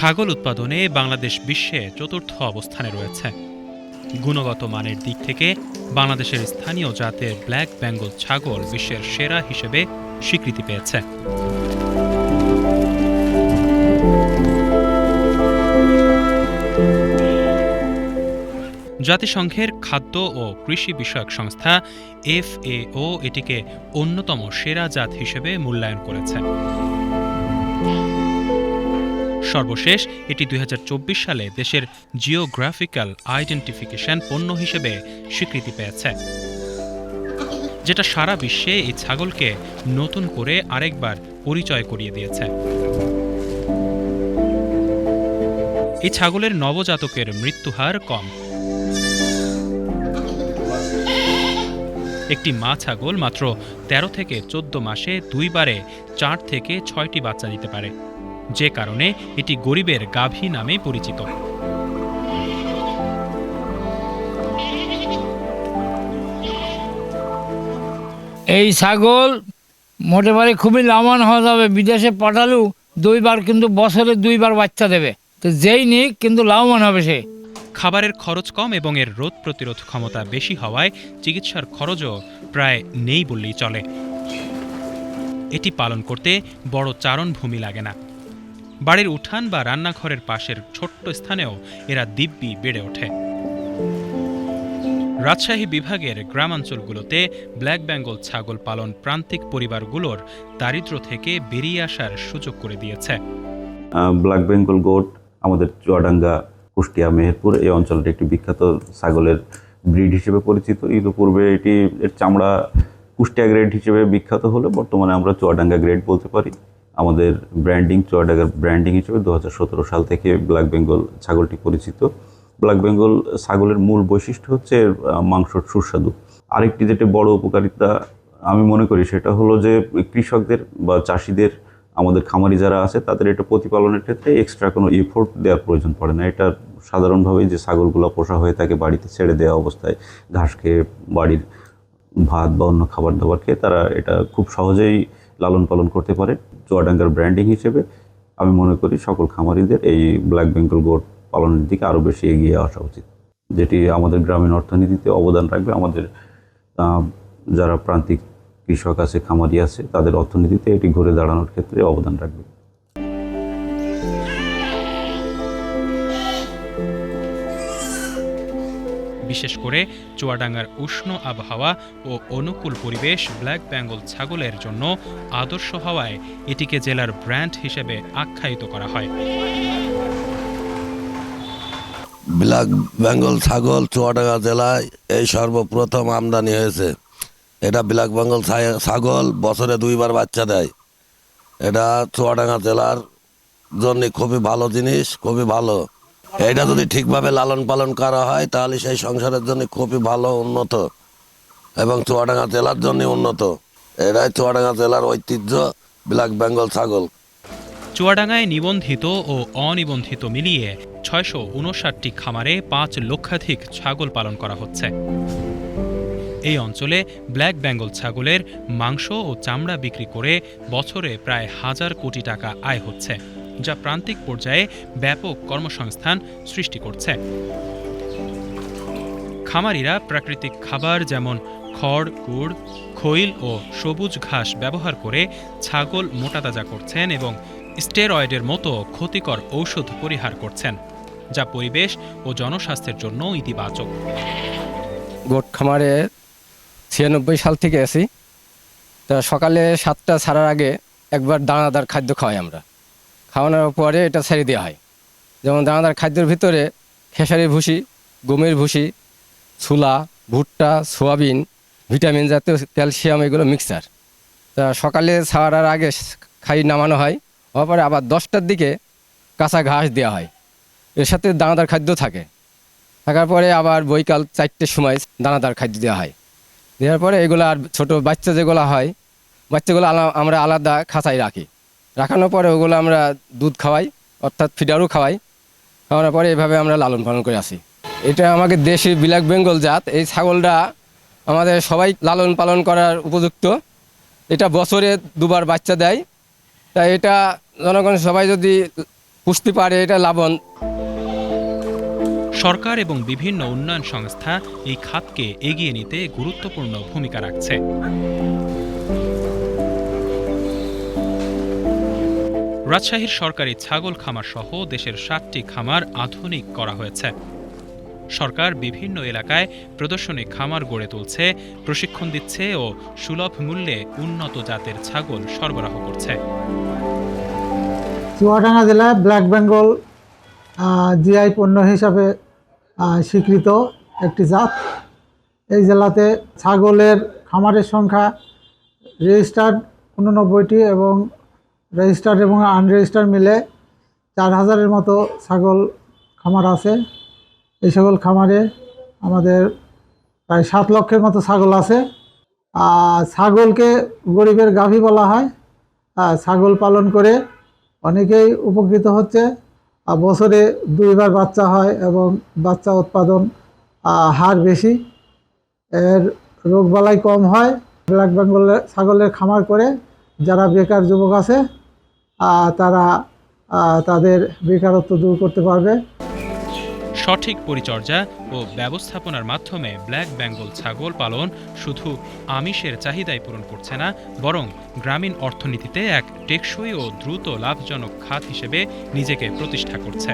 ছাগল উৎপাদনে বাংলাদেশ বিশ্বে চতুর্থ অবস্থানে রয়েছে। গুণগত মানের দিক থেকে বাংলাদেশের স্থানীয় জাতের ব্ল্যাক বেঙ্গল ছাগল বিশ্বের সেরা হিসেবে স্বীকৃতি পেয়েছে। জাতিসংঘের খাদ্য ও কৃষি বিষয়ক সংস্থা FAO এটিকে অন্যতম সেরা জাত হিসেবে মূল্যায়ন করেছে। সর্বশেষ এটি 2024 সালে দেশের জিওগ্রাফিক্যাল আইডেন্টিফিকেশন পণ্য হিসেবে স্বীকৃতি পেয়েছে, যেটা সারা বিশ্বে এই ছাগলকে নতুন করে আরেকবার পরিচয় করিয়ে দিয়েছে। এই ছাগলের নবজাতকের মৃত্যুহার কম। একটি মা ছাগল মাত্র 13 থেকে 14 মাসে 2 বারে 4 থেকে 6টি বাচ্চা দিতে পারে, যে কারণে এটি গরিবের গাভী নামে পরিচিত। এই ছাগল মোটে পারে খুবই লাভবান হওয়া যাবে। বিদেশে পাঠালেও 2 বার, কিন্তু বছরে 2 বার বাচ্চা দেবে, তো যেই নিক কিন্তু লাভবান হবে সে। খাবারের খরচ কম এবং এর রোগ প্রতিরোধ ক্ষমতা বেশি হওয়ায় চিকিৎসার খরচও প্রায় নেই বললেই চলে। এটি পালন করতে বড় চারণভূমি লাগে না। বাড়ির উঠান বা রান্নাঘরের পাশের ছোট্ট স্থানেও এরা দিব্যি বেড়ে ওঠে। রাজশাহী বিভাগের গ্রামাঞ্চলগুলোতে ব্ল্যাক বেঙ্গল ছাগল পালন প্রান্তিক পরিবারগুলোর দারিদ্র্য থেকে বেরিয়ে আসার সুযোগ করে দিয়েছে। ব্ল্যাক বেঙ্গল গোট আমাদের চুয়াডাঙ্গা, কুষ্টিয়া, মেহেরপুর এই অঞ্চলটি একটি বিখ্যাত ছাগলের ব্রিড হিসেবে পরিচিত। ইতিপূর্বে এর চামড়া কুষ্টিয়া গ্রেড হিসেবে বিখ্যাত হলে বর্তমানে আমরা চুয়াডাঙ্গা গ্রেড বলতে পারি। আমাদের চুয়াডাঙ্গার ব্র্যান্ডিং হিসেবে 2017 সাল থেকে ব্ল্যাক বেঙ্গল ছাগলটি পরিচিত। ব্ল্যাক বেঙ্গল ছাগলের মূল বৈশিষ্ট্য হচ্ছে মাংসর সুস্বাদু। আরেকটি যেটা বড় উপকারিতা আমি মনে করি সেটা হলো যে কৃষকদের বা চাষিদের, আমাদের খামারি যারা আছে তাদের এটা প্রতিপালনের ক্ষেত্রে এক্সট্রা কোনো এফোর্ট দেওয়ার প্রয়োজন পড়ে না। এটা সাধারণভাবে যে ছাগলগুলো পোষা হয়ে থাকে বাড়িতে ছেড়ে দেওয়া অবস্থায় ঘাস খেয়ে, বাড়ির ভাত বা অন্য খাবার দাবার খেয়ে তারা এটা খুব সহজেই লালন পালন করতে পারে। চুয়াডাঙ্গার ব্র্যান্ডিং হিসেবে আমি মনে করি সকল খামারিদের এই ব্ল্যাক বেঙ্গল গোট পালনের দিকে আরও বেশি এগিয়ে আসা উচিত, যেটি আমাদের গ্রামীণ অর্থনীতিতে অবদান রাখবে। আমাদের যারা প্রান্তিক কৃষক আছে, খামারি আছে, তাদের অর্থনীতিতে এটি ঘুরে দাঁড়ানোর ক্ষেত্রে অবদান রাখবে। বিশেষ করে চুয়াডাঙ্গার উষ্ণ আবহাওয়া ও অনুকূল পরিবেশ ব্ল্যাক বেঙ্গল ছাগলের জন্য আদর্শ হওয়ায় এটিকে জেলার ব্র্যান্ড হিসেবে আখ্যায়িত করা হয়। ব্ল্যাক বেঙ্গল ছাগল চুয়াডাঙ্গা জেলায় এই সর্বপ্রথম আমদানি হয়েছে। এটা ব্ল্যাক বেঙ্গল ছাগল বছরে 2 বার বাচ্চা দেয়। এটা চুয়াডাঙ্গা জেলার জন্য খুবই ভালো জিনিস, খুবই ভালো। এটা যদি ঠিকভাবে লালন পালন করা হয় তাহলে সেই সংসারের জন্য খুবই ভালো, উন্নত, এবং চুয়াডাঙ্গা জেলার জন্য উন্নত। এটাই চুয়াডাঙ্গা জেলার ঐতিহ্য, ব্ল্যাক বেঙ্গল ছাগল। চুয়াডাঙ্গায় নিবন্ধিত ও অনিবন্ধিত মিলিয়ে 659টি খামারে 5 লক্ষাধিক ছাগল পালন করা হচ্ছে। এই অঞ্চলে ব্ল্যাক বেঙ্গল ছাগলের মাংস ও চামড়া বিক্রি করে বছরে প্রায় 1000 কোটি টাকা আয় হচ্ছে, যা প্রান্তিক পর্যায়ে ব্যাপক কর্মসংস্থান সৃষ্টি করছে। খামারিরা প্রাকৃতিক খাবার যেমন খড়, গুড়, খৈল ও সবুজ ঘাস ব্যবহার করে ছাগল মোটাতাজা করছেন এবং স্টেরয়েডের মতো ক্ষতিকর ঔষধ পরিহার করছেন, যা পরিবেশ ও জনস্বাস্থ্যের জন্য ইতিবাচক। গোট খামারে 96 সাল থেকে আছি। তা সকালে 7টা ছাড়ার আগে একবার দানাদার খাদ্য খাওয়াই আমরা। খাওয়ানোর পরে এটা ছেড়ে দেওয়া হয়। যেমন দানাদার খাদ্যের ভিতরে খেসারির ভুসি, গমের ভুসি, ছোলা, ভুট্টা, সোয়াবিন, ভিটামিন জাতীয়, ক্যালসিয়াম, এগুলো মিক্সচার। তা সকালে ছাড়ার আগে খাই নামানো হয়। হওয়ার পরে আবার 10টার দিকে কাঁচা ঘাস দেওয়া হয়। এর সাথে দানাদার খাদ্য থাকে। থাকার পরে আবার বৈকাল 4টের সময় দানাদার খাদ্য দেওয়া হয়। দেওয়ার পরে এগুলো আর ছোটো বাচ্চা যেগুলো হয়, বাচ্চাগুলো আমরা আলাদা খাঁচায় রাখি। রাখানোর পরে ওগুলো আমরা দুধ খাওয়াই, অর্থাৎ ফিডারও খাওয়াই। খাওয়ানোর পরে এভাবে আমরা লালন পালন করে আসি। এটা আমাদের দেশি ব্ল্যাক বেঙ্গল জাত। এই ছাগলটা আমাদের সবাই লালন পালন করার উপযুক্ত। এটা বছরে 2 বার বাচ্চা দেয়। তাই এটা জনগণ সবাই যদি পুষতে পারে, এটা লাভবান। সরকার এবং বিভিন্ন উন্নয়ন সংস্থা এই খাতকে এগিয়ে নিতে গুরুত্বপূর্ণ ভূমিকা রাখছে। রাজশাহীর সরকারি ছাগল খামার সহ দেশের 7টি খামার আধুনিক করা হয়েছে। সরকার বিভিন্ন এলাকায় প্রদর্শনী খামার গড়ে তুলছে, প্রশিক্ষণ দিচ্ছে ও সুলভ মূল্যে উন্নত জাতের ছাগল সরবরাহ করছে। চুয়াডাঙ্গা জেলায় ব্ল্যাক বেঙ্গল জিআই পণ্য হিসাবে স্বীকৃত একটি জাত। এই জেলাতে ছাগলের খামারের সংখ্যা রেজিস্টার্ড 89টি এবং রেজিস্টার্ড এবং আনরেজিস্টার্ড মিলে 4000-এর মতো ছাগল খামার আছে। এই সকল খামারে আমাদের প্রায় 7 লক্ষের মতো ছাগল আছে। ছাগলকে গরিবের গাভী বলা হয়। ছাগল পালন করে অনেকেই উপকৃত হচ্ছে। বছরে 2বার বাচ্চা হয় এবং বাচ্চা উৎপাদন হার বেশি, এর রোগবালাই কম হয়। ব্ল্যাক বেঙ্গল ছাগলের খামার করে যারা বেকার যুবক আছে তারা তাদের বেকারত্ব দূর করতে পারবে। সঠিক পরিচর্যা ও ব্যবস্থাপনার মাধ্যমে ব্ল্যাক বেঙ্গল ছাগল পালন শুধু আমিষের চাহিদাই পূরণ করছে না, বরং গ্রামীণ অর্থনীতিতে এক টেকসই ও দ্রুত লাভজনক খাত হিসেবে নিজেকে প্রতিষ্ঠা করছে।